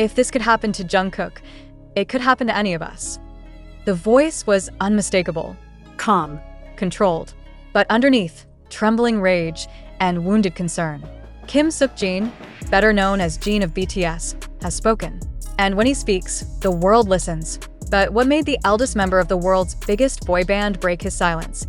If this could happen to Jungkook, it could happen to any of us. The voice was unmistakable, Calm. controlled, but underneath, trembling rage and wounded concern. Seokjin, better known as Jin of BTS, has spoken. And when he speaks, the world listens. But what made the eldest member of the world's biggest boy band break his silence?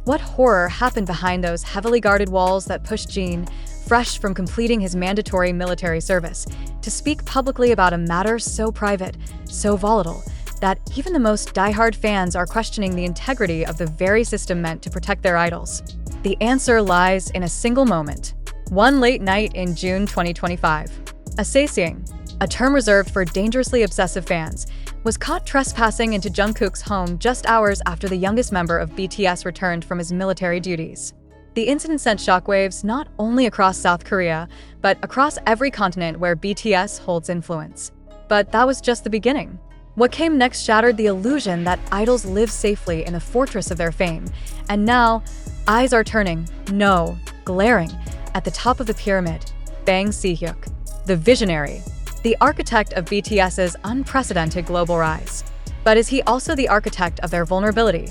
What horror happened behind those heavily guarded walls that pushed Jin, fresh from completing his mandatory military service, to speak publicly about a matter so private, so volatile, that even the most diehard fans are questioning the integrity of the very system meant to protect their idols? The answer lies in a single moment. One late night in June 2025, Sasaeng, a term reserved for dangerously obsessive fans, was caught trespassing into Jungkook's home just hours after the youngest member of BTS returned from his military duties. The incident sent shockwaves not only across South Korea, but across every continent where BTS holds influence. But that was just the beginning. What came next shattered the illusion that idols live safely in the fortress of their fame. And now, eyes are turning, no, glaring, at the top of the pyramid, Bang Si-hyuk, the visionary, the architect of BTS's unprecedented global rise. But is he also the architect of their vulnerability?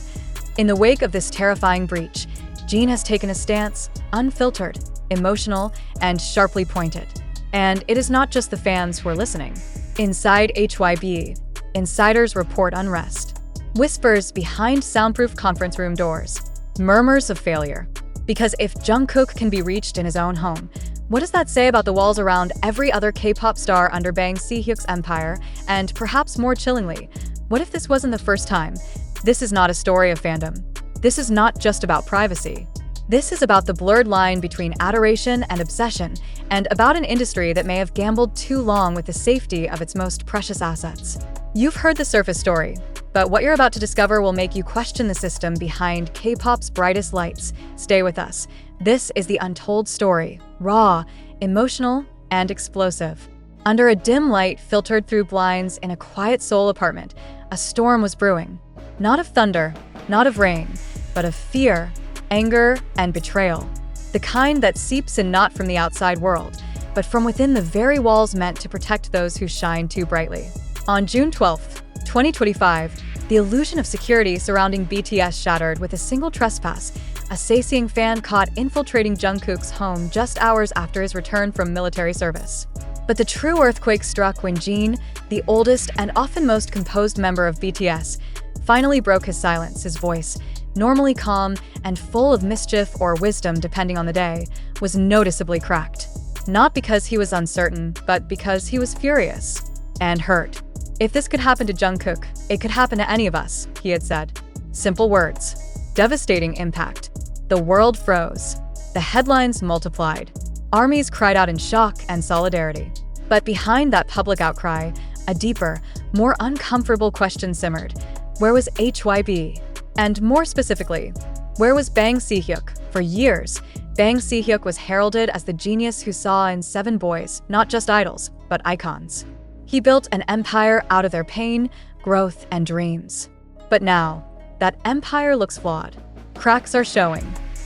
In the wake of this terrifying breach, Jin has taken a stance, unfiltered, emotional, and sharply pointed. And it is not just the fans who are listening. Inside HYB, insiders report unrest. Whispers behind soundproof conference room doors. Murmurs of failure. Because if Jungkook can be reached in his own home, what does that say about the walls around every other K-pop star under Bang Si-hyuk's empire? And perhaps more chillingly, what if this wasn't the first time? This is not a story of fandom. This is not just about privacy. This is about the blurred line between adoration and obsession, and about an industry that may have gambled too long with the safety of its most precious assets. You've heard the surface story, but what you're about to discover will make you question the system behind K-pop's brightest lights. Stay with us. This is the untold story, raw, emotional, and explosive. Under a dim light filtered through blinds in a quiet Seoul apartment, a storm was brewing. Not of thunder, not of rain, but of fear, anger, and betrayal. The kind that seeps in not from the outside world, but from within the very walls meant to protect those who shine too brightly. On June 12, 2025, the illusion of security surrounding BTS shattered with a single trespass. A Sasaeng fan caught infiltrating Jungkook's home just hours after his return from military service. But the true earthquake struck when Jin, the oldest and often most composed member of BTS, finally broke his silence. His voice, normally calm and full of mischief or wisdom depending on the day, was noticeably cracked. Not because he was uncertain, but because he was furious and hurt. If this could happen to Jungkook, it could happen to any of us, he had said. Simple words, devastating impact. The world froze. The headlines multiplied. Armies cried out in shock and solidarity. But behind that public outcry, a deeper, more uncomfortable question simmered. Where was HYB? And more specifically, where was Bang Si-hyuk? For years, Bang Si-hyuk was heralded as the genius who saw in 7 boys not just idols, but icons. He built an empire out of their pain, growth, and dreams. But now, that empire looks flawed. Cracks are showing.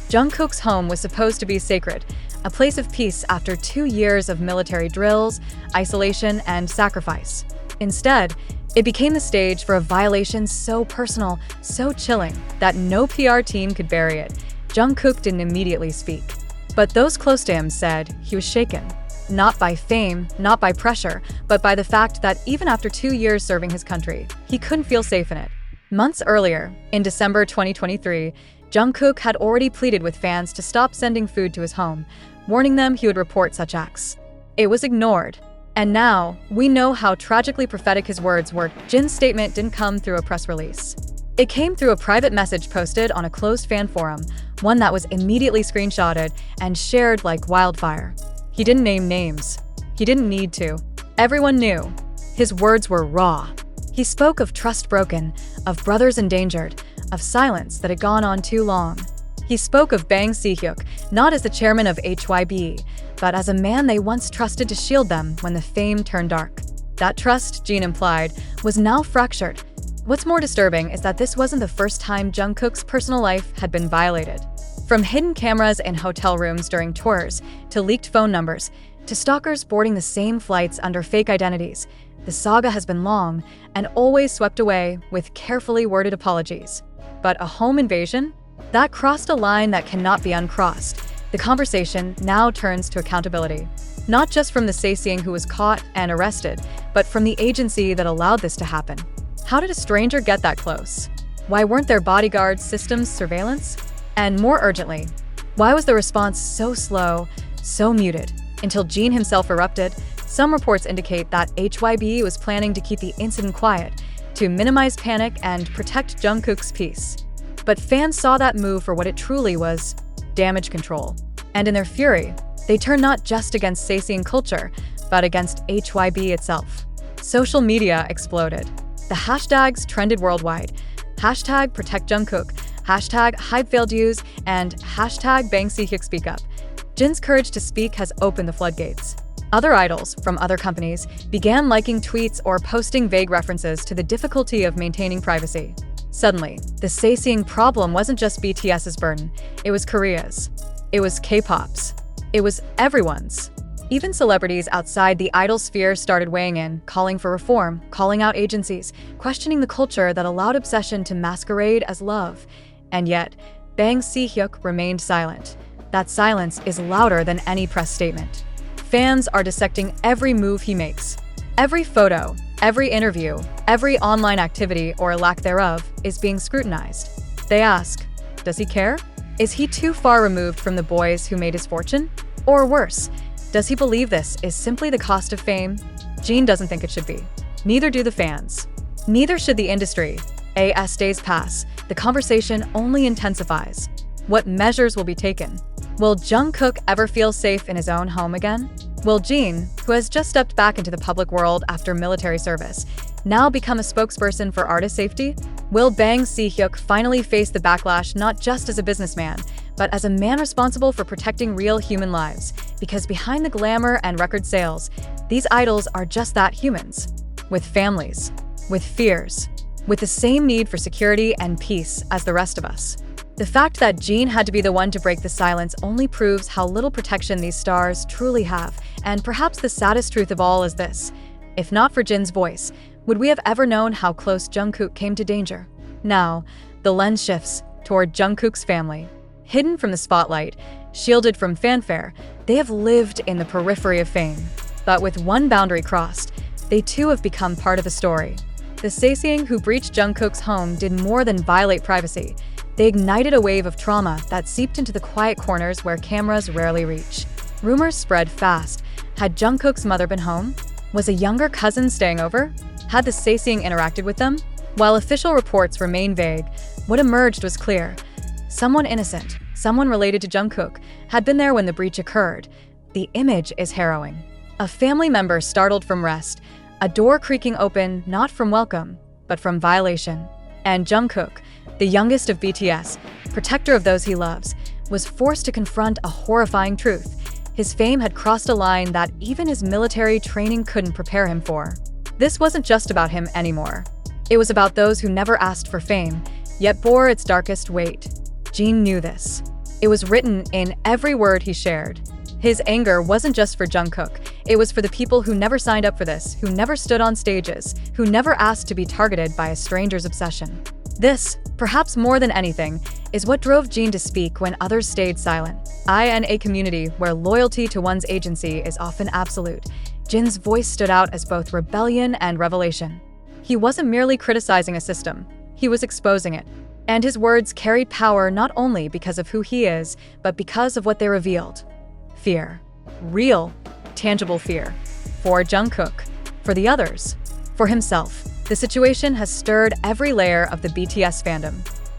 Jungkook's home was supposed to be sacred, a place of peace after 2 years of military drills, isolation, and sacrifice. Instead, it became the stage for a violation so personal, so chilling, that no PR team could bury it. Jungkook didn't immediately speak. But those close to him said he was shaken. Not by fame, not by pressure, but by the fact that even after 2 years serving his country, he couldn't feel safe in it. Months earlier, in December 2023, Jungkook had already pleaded with fans to stop sending food to his home, warning them he would report such acts. It was ignored. And now, we know how tragically prophetic his words were. Jin's statement didn't come through a press release. It came through a private message posted on a closed fan forum, one that was immediately screenshotted and shared like wildfire. He didn't name names. He didn't need to. Everyone knew. His words were raw. He spoke of trust broken, of brothers endangered, of silence that had gone on too long. He spoke of Bang Si-hyuk not as the chairman of HYB, but as a man they once trusted to shield them when the fame turned dark. That trust, Jin implied, was now fractured. What's more disturbing is that this wasn't the first time Jungkook's personal life had been violated. From hidden cameras in hotel rooms during tours, to leaked phone numbers, to stalkers boarding the same flights under fake identities, the saga has been long and always swept away with carefully worded apologies. But a home invasion? That crossed a line that cannot be uncrossed. The conversation now turns to accountability. Not just from the Sasaeng who was caught and arrested, but from the agency that allowed this to happen. How did a stranger get that close? Why weren't there bodyguards, systems, surveillance? And more urgently, why was the response so slow, so muted? Until Jin himself erupted, some reports indicate that HYB was planning to keep the incident quiet, to minimize panic and protect Jungkook's peace. But fans saw that move for what it truly was: damage control. And in their fury, they turned not just against Sasaeng culture, but against HYB itself. Social media exploded. The hashtags trended worldwide. Hashtag protect Jungkook, hashtag hide failed use, and hashtag bang Si-hyuk speak up. Jin's courage to speak has opened the floodgates. Other idols from other companies began liking tweets or posting vague references to the difficulty of maintaining privacy. Suddenly, the Sasaeng problem wasn't just BTS's burden, it was Korea's. It was K-pop's. It was everyone's. Even celebrities outside the idol sphere started weighing in, calling for reform, calling out agencies, questioning the culture that allowed obsession to masquerade as love. And yet, Bang Si-hyuk remained silent. That silence is louder than any press statement. Fans are dissecting every move he makes. Every photo, every interview, every online activity or lack thereof is being scrutinized. They ask, does he care? Is he too far removed from the boys who made his fortune? Or worse, does he believe this is simply the cost of fame? Jin doesn't think it should be. Neither do the fans. Neither should the industry. As days pass, the conversation only intensifies. What measures will be taken? Will Jungkook ever feel safe in his own home again? Will Jin, who has just stepped back into the public world after military service, now become a spokesperson for artist safety? Will Bang Si-hyuk finally face the backlash not just as a businessman, but as a man responsible for protecting real human lives? Because behind the glamour and record sales, these idols are just that, humans. With families, with fears, with the same need for security and peace as the rest of us. The fact that Jin had to be the one to break the silence only proves how little protection these stars truly have, and perhaps the saddest truth of all is this: if not for Jin's voice, would we have ever known how close Jungkook came to danger? Now, the lens shifts toward Jungkook's family. Hidden from the spotlight, shielded from fanfare, they have lived in the periphery of fame. But with one boundary crossed, they too have become part of the story. The Sasaeng who breached Jungkook's home did more than violate privacy. They ignited a wave of trauma that seeped into the quiet corners where cameras rarely reach. Rumors spread fast. Had Jungkook's mother been home? Was a younger cousin staying over? Had the Sasaeng interacted with them? While official reports remain vague, what emerged was clear. Someone innocent, someone related to Jungkook, had been there when the breach occurred. The image is harrowing. A family member startled from rest, a door creaking open not from welcome, but from violation. And Jungkook, the youngest of BTS, protector of those he loves, was forced to confront a horrifying truth. His fame had crossed a line that even his military training couldn't prepare him for. This wasn't just about him anymore. It was about those who never asked for fame, yet bore its darkest weight. Jin knew this. It was written in every word he shared. His anger wasn't just for Jungkook, it was for the people who never signed up for this, who never stood on stages, who never asked to be targeted by a stranger's obsession. This, perhaps more than anything, is what drove Jin to speak when others stayed silent. In a community where loyalty to one's agency is often absolute, Jin's voice stood out as both rebellion and revelation. He wasn't merely criticizing a system, he was exposing it. And his words carried power not only because of who he is, but because of what they revealed. Fear. Real, tangible fear. For Jungkook. For the others. For himself. The situation has stirred every layer of the BTS fandom.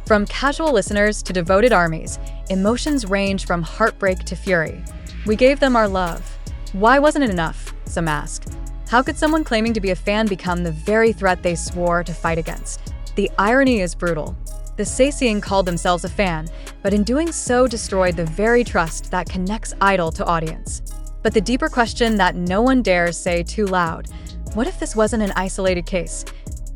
From casual listeners to devoted armies, emotions range from heartbreak to fury. We gave them our love. Why wasn't it enough? Some ask. How could someone claiming to be a fan become the very threat they swore to fight against? The irony is brutal. The Sasaeng called themselves a fan, but in doing so destroyed the very trust that connects idol to audience. But the deeper question that no one dares say too loud: what if this wasn't an isolated case?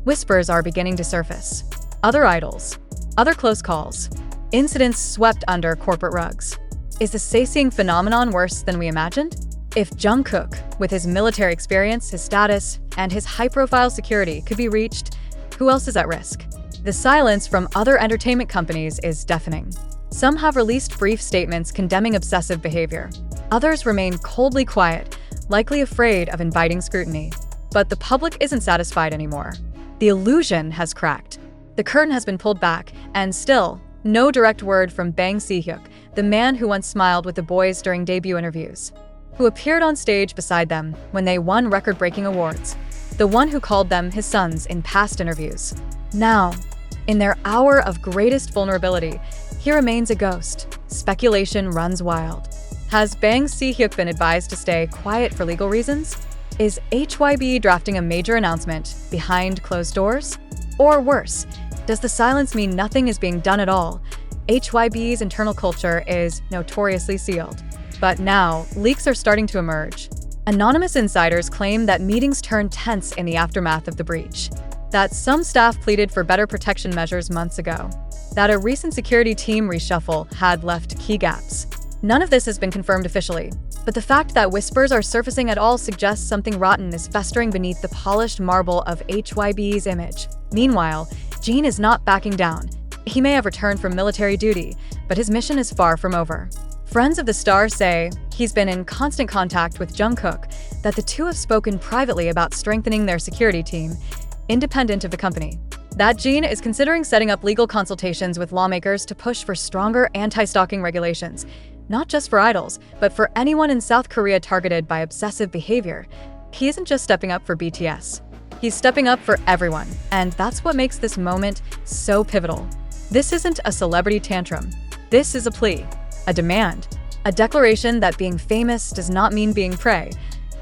Whispers are beginning to surface. Other idols. Other close calls. Incidents swept under corporate rugs. Is the Sasaeng phenomenon worse than we imagined? If Jungkook, with his military experience, his status, and his high-profile security could be reached, who else is at risk? The silence from other entertainment companies is deafening. Some have released brief statements condemning obsessive behavior. Others remain coldly quiet, likely afraid of inviting scrutiny. But the public isn't satisfied anymore. The illusion has cracked. The curtain has been pulled back, and still, no direct word from Bang Si-hyuk, the man who once smiled with the boys during debut interviews, who appeared on stage beside them when they won record-breaking awards, the one who called them his sons in past interviews. Now, in their hour of greatest vulnerability, he remains a ghost. Speculation runs wild. Has Bang Si-hyuk been advised to stay quiet for legal reasons? Is HYB drafting a major announcement behind closed doors? Or worse, does the silence mean nothing is being done at all? HYB's internal culture is notoriously sealed. But now, leaks are starting to emerge. Anonymous insiders claim that meetings turned tense in the aftermath of the breach, that some staff pleaded for better protection measures months ago, that a recent security team reshuffle had left key gaps. None of this has been confirmed officially, but the fact that whispers are surfacing at all suggests something rotten is festering beneath the polished marble of HYB's image. Meanwhile, Jin is not backing down. He may have returned from military duty, but his mission is far from over. Friends of the star say he's been in constant contact with Jungkook, that the two have spoken privately about strengthening their security team, independent of the company. That Jin is considering setting up legal consultations with lawmakers to push for stronger anti-stalking regulations, not just for idols, but for anyone in South Korea targeted by obsessive behavior. He isn't just stepping up for BTS. He's stepping up for everyone, and that's what makes this moment so pivotal. This isn't a celebrity tantrum. This is a plea, a demand, a declaration that being famous does not mean being prey.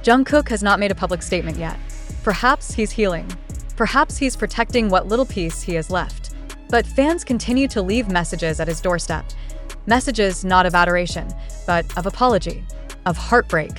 Jungkook has not made a public statement yet. Perhaps he's healing. Perhaps he's protecting what little peace he has left. But fans continue to leave messages at his doorstep. Messages not of adoration, but of apology, of heartbreak,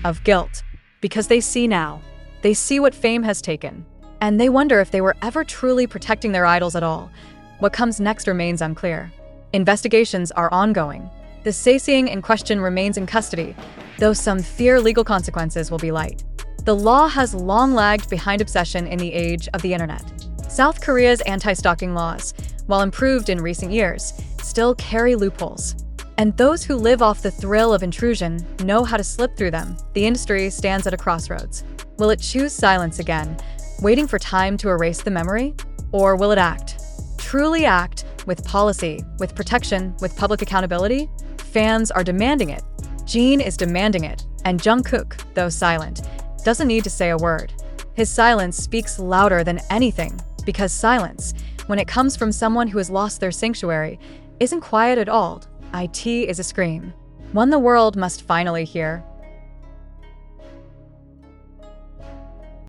of guilt. Because they see now. They see what fame has taken. And they wonder if they were ever truly protecting their idols at all. What comes next remains unclear. Investigations are ongoing. The Sasaeng in question remains in custody, though some fear legal consequences will be light. The law has long lagged behind obsession in the age of the internet. South Korea's anti-stalking laws, while improved in recent years, still carry loopholes. And those who live off the thrill of intrusion know how to slip through them. The industry stands at a crossroads. Will it choose silence again, waiting for time to erase the memory? Or will it act? Truly act, with policy, with protection, with public accountability? Fans are demanding it. Jin is demanding it. And Jungkook, though silent, doesn't need to say a word. His silence speaks louder than anything, because silence, when it comes from someone who has lost their sanctuary, isn't quiet at all. It is a scream. One the world must finally hear.